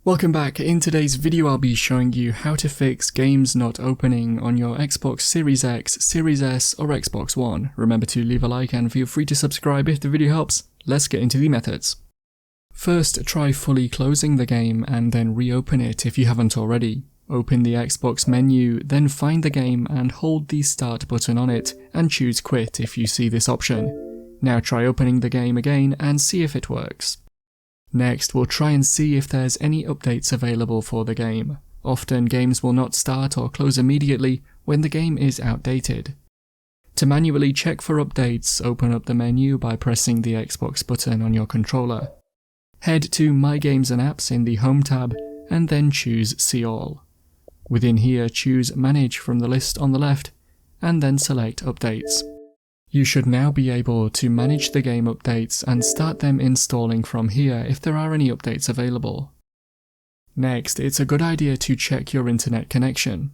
Welcome back. In today's video I'll be showing you how to fix games not opening on your Xbox Series X, Series S or Xbox One. Remember to leave a like and feel free to subscribe if the video helps. Let's get into the methods. First, try fully closing the game and then reopen it if you haven't already. Open the Xbox menu, then find the game and hold the start button on it and choose quit if you see this option. Now try opening the game again and see if it works. Next, we'll try and see if there's any updates available for the game. Often games will not start or close immediately when the game is outdated. To manually check for updates, open up the menu by pressing the Xbox button on your controller. Head to My Games and Apps in the Home tab and then choose See All. Within here, choose Manage from the list on the left and then select Updates. You should now be able to manage the game updates and start them installing from here if there are any updates available. Next, it's a good idea to check your internet connection.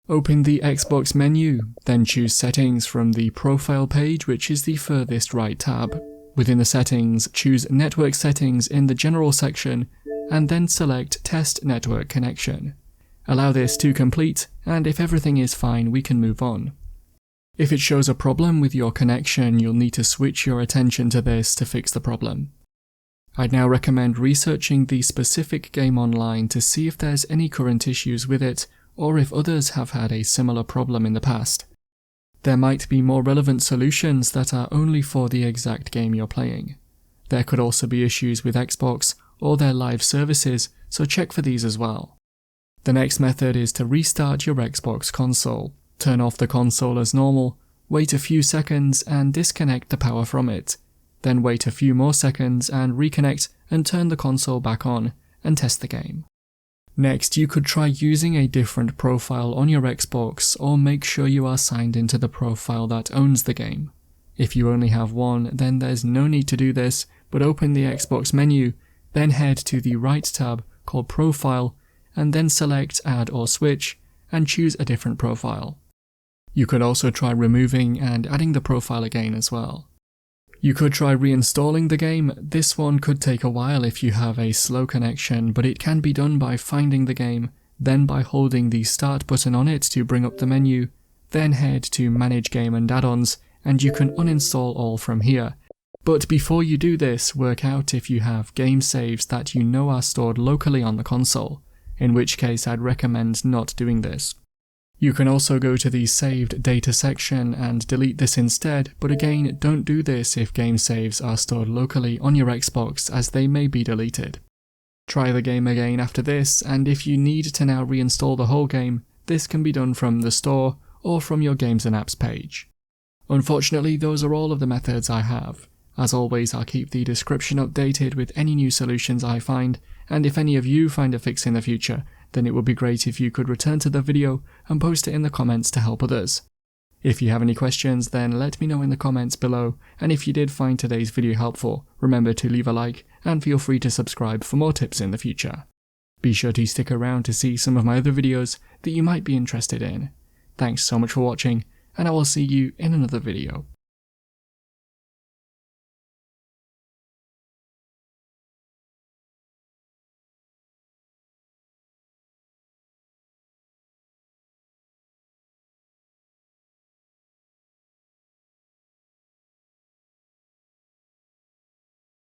Open the Xbox menu, then choose Settings from the Profile page, which is the furthest right tab. Within the settings, choose Network Settings in the General section and then select Test Network Connection. Allow this to complete, and if everything is fine, we can move on. If it shows a problem with your connection, you'll need to switch your attention to this to fix the problem. I'd now recommend researching the specific game online to see if there's any current issues with it, or if others have had a similar problem in the past. There might be more relevant solutions that are only for the exact game you're playing. There could also be issues with Xbox or their live services, so check for these as well. The next method is to restart your Xbox console. Turn off the console as normal, wait a few seconds and disconnect the power from it. Then wait a few more seconds and reconnect and turn the console back on and test the game. Next, you could try using a different profile on your Xbox or make sure you are signed into the profile that owns the game. If you only have one, then there's no need to do this, but open the Xbox menu, then head to the right tab called Profile and then select Add or Switch and choose a different profile. You could also try removing and adding the profile again as well. You could try reinstalling the game. This one could take a while if you have a slow connection, but it can be done by finding the game, then by holding the Start button on it to bring up the menu, then head to Manage Game and Add-ons, and you can uninstall all from here. But before you do this, work out if you have game saves that you know are stored locally on the console, in which case I'd recommend not doing this. You can also go to the Saved Data section and delete this instead, but again, don't do this if game saves are stored locally on your Xbox, as they may be deleted. Try the game again after this, and if you need to now reinstall the whole game, this can be done from the store or from your Games and Apps page. Unfortunately, those are all of the methods I have. As always, I'll keep the description updated with any new solutions I find, and if any of you find a fix in the future, then it would be great if you could return to the video and post it in the comments to help others. If you have any questions, then let me know in the comments below, and if you did find today's video helpful, remember to leave a like and feel free to subscribe for more tips in the future. Be sure to stick around to see some of my other videos that you might be interested in. Thanks so much for watching, and I will see you in another video.